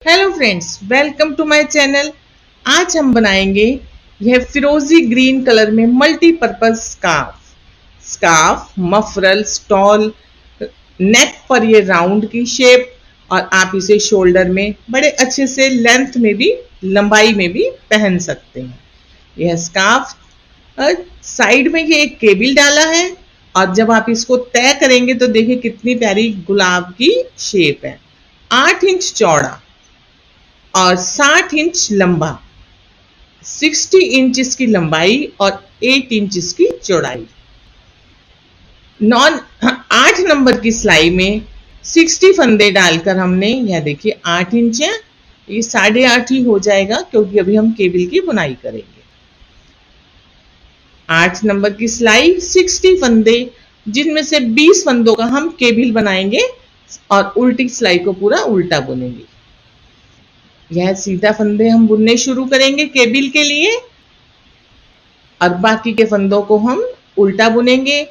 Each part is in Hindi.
Hello friends, welcome to my channel. आज हम बनाएंगे यह फिरोजी ग्रीन कलर में multipurpose scarf, muffler, stole, neck पर ये राउंड की शेप और आप इसे शोल्डर में बड़े अच्छे से लेंथ में भी लंबाई में भी पहन सकते हैं। यह स्कार्फ साइड में ये एक केबिल डाला है और जब आप इसको तय करेंगे तो देखिए कितनी प्यारी गुलाब की शेप है। 8 इंच चौड़ा और 60 इंच लंबा, 60 इंच इसकी लंबाई और 8 इंच इसकी चौड़ाई। 8 नंबर की सिलाई में 60 फंदे डालकर हमने, यह देखिए 8 इंच है, ये 8.5 ही हो जाएगा क्योंकि अभी हम केबिल की बुनाई करेंगे। 8 नंबर की सिलाई, 60 फंदे, जिनमें से 20 फंदों का हम केबिल बनाएंगे और उल्टी सिलाई को पूरा उल्टा बुनेंगे। यह सीधा फंदे हम बुनने शुरू करेंगे केबिल के लिए और बाकी के फंदों को हम उल्टा बुनेंगे।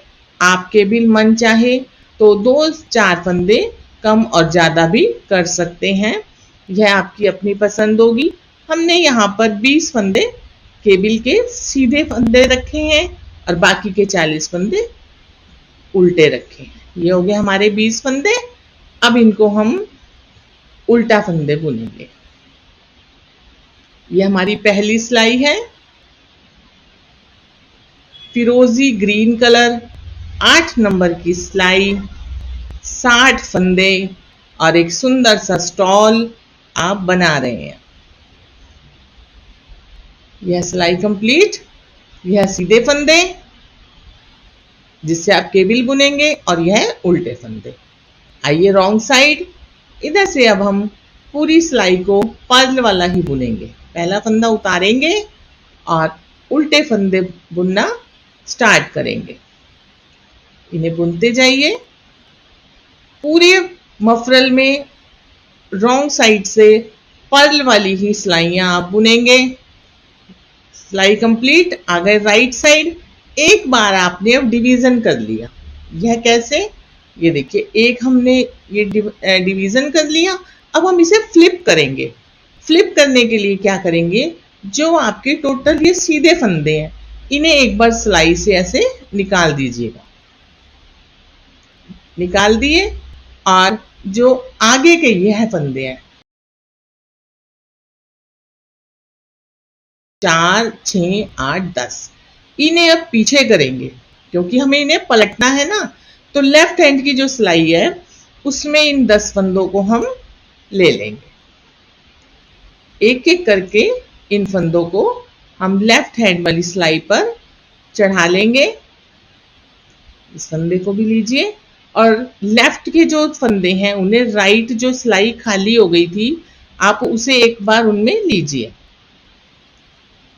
आप केबिल मन चाहे तो 2-4 फंदे कम और ज़्यादा भी कर सकते हैं, यह आपकी अपनी पसंद होगी। हमने यहाँ पर 20 फंदे केबिल के सीधे फंदे रखे हैं और बाकी के 40 फंदे उल्टे रखे हैं। ये हो गए हमारे 20 फंदे। अब इनको हम उल्टा फंदे बुनेंगे। ये हमारी पहली सिलाई है, फिरोजी ग्रीन कलर, 8 नंबर की सिलाई, 60 फंदे और एक सुंदर सा स्टॉल आप बना रहे हैं। यह सिलाई कंप्लीट। यह सीधे फंदे जिससे आप केबिल बुनेंगे और यह उल्टे फंदे। आइए रॉन्ग साइड, इधर से अब हम पूरी सिलाई को पर्ल वाला ही बुनेंगे। पहला फंदा उतारेंगे और उल्टे फंदे बुनना स्टार्ट करेंगे। इन्हें बुनते जाइए। पूरे मफरल में रॉन्ग साइड से पर्ल वाली ही सिलाइयां आप बुनेंगे। सिलाई कंप्लीट। आ गए राइट साइड। एक बार आपने अब डिवीजन कर लिया। यह कैसे? ये देखिए, एक हमने ये डिवीजन कर लिया। अब हम इसे फ्लिप करेंगे। फ्लिप करने के लिए क्या करेंगे, जो आपके टोटल ये सीधे फंदे हैं इन्हें एक बार सिलाई से ऐसे निकाल दीजिएगा। निकाल दिए और जो आगे के यह फंदे हैं 4, 6, 8, 10, इन्हें अब पीछे करेंगे क्योंकि हमें इन्हें पलटना है ना। तो लेफ्ट हैंड की जो सिलाई है उसमें इन 10 फंदों को हम ले लेंगे। एक एक करके इन फंदों को हम लेफ्ट हैंड वाली सिलाई पर चढ़ा लेंगे। इस फंदे को भी लीजिए और लेफ्ट के जो फंदे हैं उन्हें राइट जो सिलाई खाली हो गई थी आप उसे एक बार उनमें लीजिए।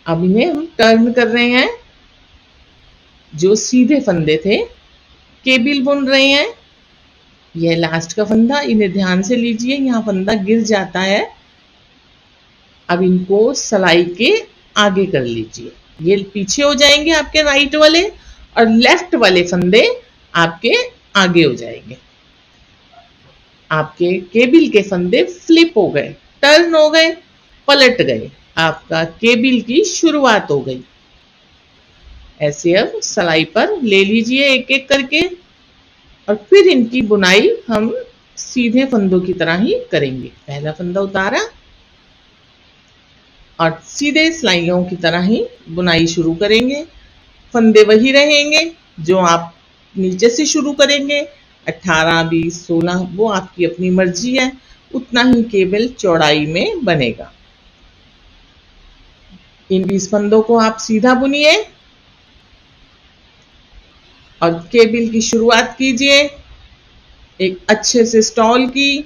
अब इन्हें हम टर्न कर रहे हैं। जो सीधे फंदे थे केबिल बुन रहे हैं। यह लास्ट का फंदा, इन्हें ध्यान से लीजिए, यहाँ फंदा गिर जाता है। अब इनको सिलाई के आगे कर लीजिए। ये पीछे हो जाएंगे आपके राइट वाले और लेफ्ट वाले फंदे आपके आगे हो जाएंगे। आपके केबिल के फंदे फ्लिप हो गए, टर्न हो गए, पलट गए। आपका केबिल की शुरुआत हो गई। ऐसे अब सिलाई पर ले लीजिए एक एक करके और फिर इनकी बुनाई हम सीधे फंदों की तरह ही करेंगे। पहला फंदा उतारा और सीधे सिलाइयों की तरह ही बुनाई शुरू करेंगे। फंदे वही रहेंगे जो आप नीचे से शुरू करेंगे। 18, 20, 16 वो आपकी अपनी मर्जी है, उतना ही केबल चौड़ाई में बनेगा। इन 20 फंदों को आप सीधा बुनिए और केबिल की शुरुआत कीजिए एक अच्छे से स्टॉल की।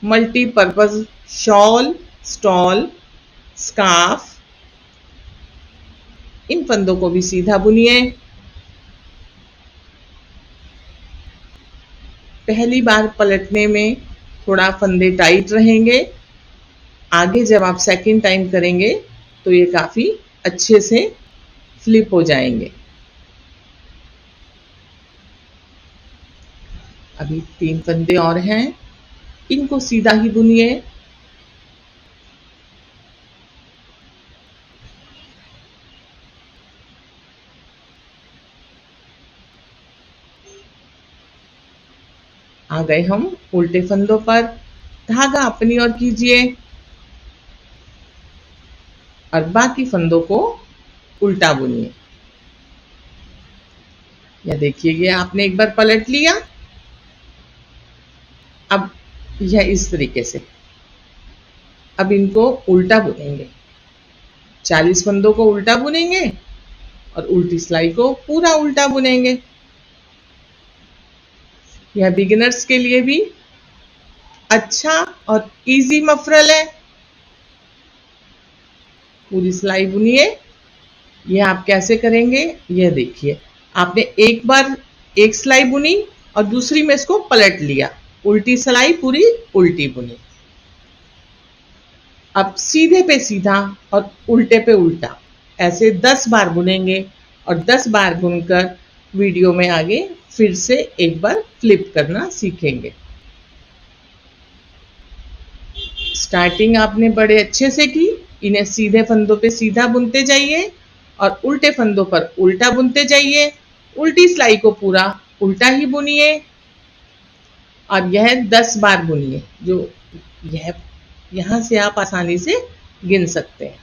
मल्टीपर्पज शॉल, स्टॉल, स्कार्फ, इन फंदों को भी सीधा बुनिए। पहली बार पलटने में थोड़ा फंदे टाइट रहेंगे, आगे जब आप सेकंड टाइम करेंगे तो ये काफ़ी अच्छे से फ्लिप हो जाएंगे। अभी 3 फंदे और हैं। इनको सीधा ही बुनिए। आ गए हम उल्टे फंदों पर। धागा अपनी ओर कीजिए और बाकी फंदों को उल्टा बुनिए। या देखिए, ये आपने एक बार पलट लिया। अब यह इस तरीके से, अब इनको उल्टा बुनेंगे। 40 फंदों को उल्टा बुनेंगे और उल्टी सिलाई को पूरा उल्टा बुनेंगे। यह बिगिनर्स के लिए भी अच्छा और इजी मफरल है। पूरी सिलाई बुनिए। यह आप कैसे करेंगे, यह देखिए। आपने एक बार एक सिलाई बुनी और दूसरी में इसको पलट लिया, उल्टी सिलाई पूरी उल्टी बुनी। अब सीधे पे सीधा और उल्टे पे उल्टा, ऐसे 10 बार बुनेंगे और 10 बार बुनकर वीडियो में आगे फिर से एक बार फ्लिप करना सीखेंगे। स्टार्टिंग आपने बड़े अच्छे से की। इन्हें सीधे फंदों पे सीधा बुनते जाइए और उल्टे फंदों पर उल्टा बुनते जाइए। उल्टी सिलाई को पूरा उल्टा ही बुनिए और यह 10 बार बुनिए। जो यह यहाँ से आप आसानी से गिन सकते हैं।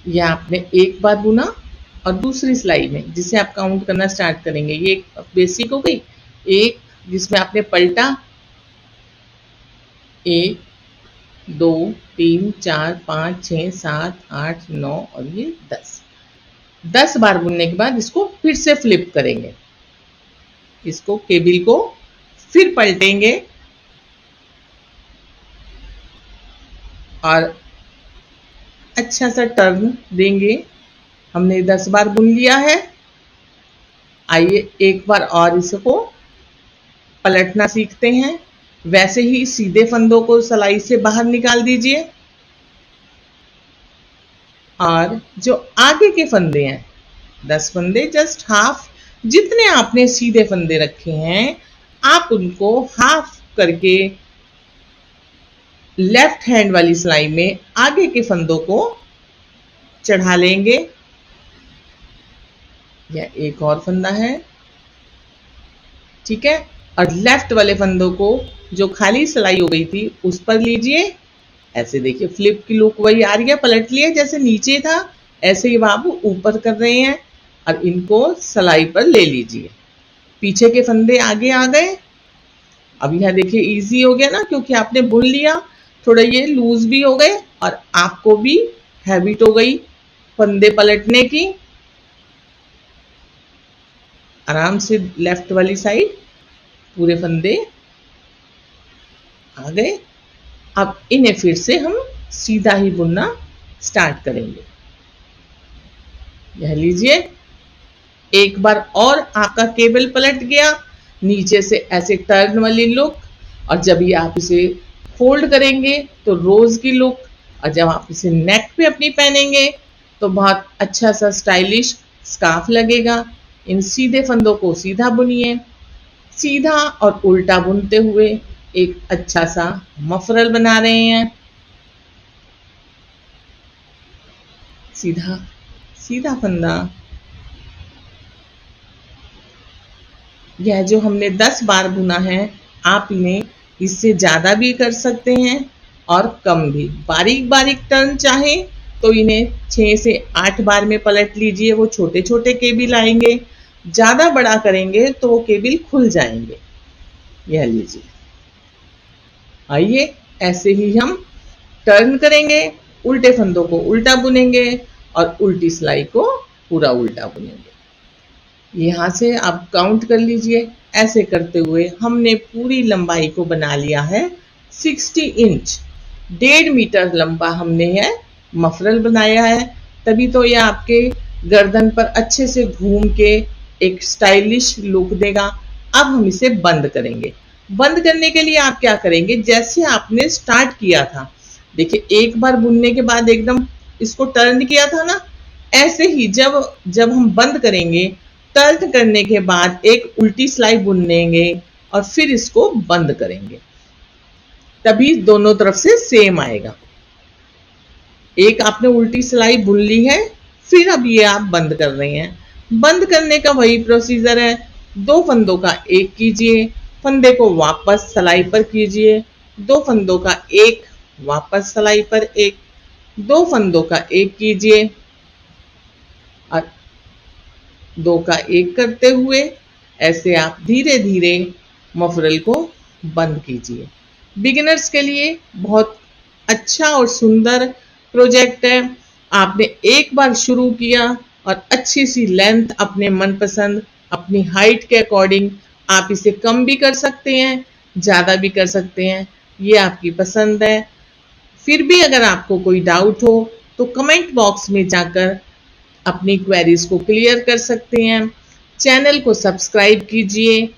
यह आपने एक बार बुना और दूसरी सिलाई में, जिसे आप काउंट करना स्टार्ट करेंगे, ये एक बेसिक हो गई। एक जिसमें आपने पलटा, 1 2 3 4 5 6 7 8 9 और ये 10 बार बुनने के बाद इसको फिर से फ्लिप करेंगे। इसको केबिल को फिर पलटेंगे और अच्छा सा टर्न देंगे। हमने 10 बार बुन लिया है। आइए एक बार और इसको पलटना सीखते हैं। वैसे ही सीधे फंदों को सिलाई से बाहर निकाल दीजिए और जो आगे के फंदे हैं, 10 फंदे जस्ट हाफ, जितने आपने सीधे फंदे रखे हैं आप उनको हाफ करके लेफ्ट हैंड वाली सिलाई में आगे के फंदों को चढ़ा लेंगे। यह एक और फंदा है, ठीक है। और लेफ्ट वाले फंदों को जो खाली सिलाई हो गई थी उस पर लीजिए। ऐसे देखिए, फ्लिप की लुक वही आ रही है। पलट लिया, जैसे नीचे था ऐसे ही आप ऊपर कर रहे हैं और इनको सिलाई पर ले लीजिए। पीछे के फंदे आगे आ गए। अब यह देखिए इजी हो गया ना, क्योंकि आपने बुन लिया। थोड़ा ये लूज भी हो गए और आपको भी हैबिट हो गई फंदे पलटने की। आराम से लेफ्ट वाली साइड पूरे फंदे आ गए। अब इन्हें फिर से हम सीधा ही बुनना स्टार्ट करेंगे। यह लीजिए, एक बार और आपका केबल पलट गया। नीचे से ऐसे टर्न वाली लुक, और जब ये आप इसे फोल्ड करेंगे तो रोज की लुक, और जब आप इसे नेक पे अपनी पहनेंगे तो बहुत अच्छा सा स्टाइलिश स्कार्फ लगेगा। इन सीधे फंदों को सीधा बुनिए। सीधा और उल्टा बुनते हुए एक अच्छा सा मफरल बना रहे हैं। सीधा सीधा फंदा। यह जो हमने 10 बार बुना है, आप इन्हें इससे ज़्यादा भी कर सकते हैं और कम भी। बारीक बारीक टर्न चाहे तो इन्हें 6 से 8 बार में पलट लीजिए। वो छोटे छोटे केबिल आएंगे। ज़्यादा बड़ा करेंगे तो वो केबिल खुल जाएंगे। यह लीजिए। आइए ऐसे ही हम टर्न करेंगे, उल्टे फंदों को उल्टा बुनेंगे और उल्टी सिलाई को पूरा उल्टा बुनेंगे। यहाँ से आप काउंट कर लीजिए। ऐसे करते हुए हमने पूरी लंबाई को बना लिया है 60 इंच। 1.5 मीटर लंबा हमने यह मफरल बनाया है। तभी तो यह आपके गर्दन पर अच्छे से घूम के एक स्टाइलिश लुक देगा। अब हम इसे बंद करेंगे। बंद करने के लिए आप क्या करेंगे, जैसे आपने स्टार्ट किया था, देखिए एक बार बुनने के बाद एकदम इसको टर्न किया था ना, ऐसे ही जब हम बंद करेंगे, टर्न करने के बाद एक उल्टी सिलाई बुनेंगे और फिर इसको बंद करेंगे, तभी दोनों तरफ से सेम आएगा। एक आपने उल्टी सिलाई बुन ली है, फिर अब ये आप बंद कर रहे हैं। बंद करने का वही प्रोसीजर है, 2 फंदों का एक कीजिए, फंदे को वापस सिलाई पर कीजिए, 2 फंदों का एक, वापस सिलाई पर एक, 2 फंदों का एक कीजिए और 2 का एक करते हुए ऐसे आप धीरे धीरे मफरल को बंद कीजिए। बिगिनर्स के लिए बहुत अच्छा और सुंदर प्रोजेक्ट है। आपने एक बार शुरू किया और अच्छी सी लेंथ अपने मनपसंद अपनी हाइट के अकॉर्डिंग आप इसे कम भी कर सकते हैं, ज़्यादा भी कर सकते हैं, ये आपकी पसंद है। फिर भी अगर आपको कोई डाउट हो तो कमेंट बॉक्स में जाकर अपनी क्वेरीज को क्लियर कर सकते हैं। चैनल को सब्सक्राइब कीजिए,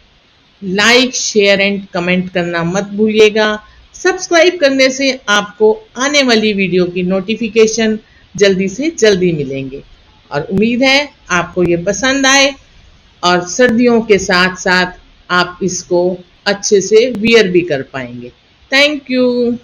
लाइक शेयर एंड कमेंट करना मत भूलिएगा। सब्सक्राइब करने से आपको आने वाली वीडियो की नोटिफिकेशन जल्दी से जल्दी मिलेंगे और उम्मीद है आपको ये पसंद आए और सर्दियों के साथ साथ आप इसको अच्छे से वियर भी कर पाएंगे। Thank you.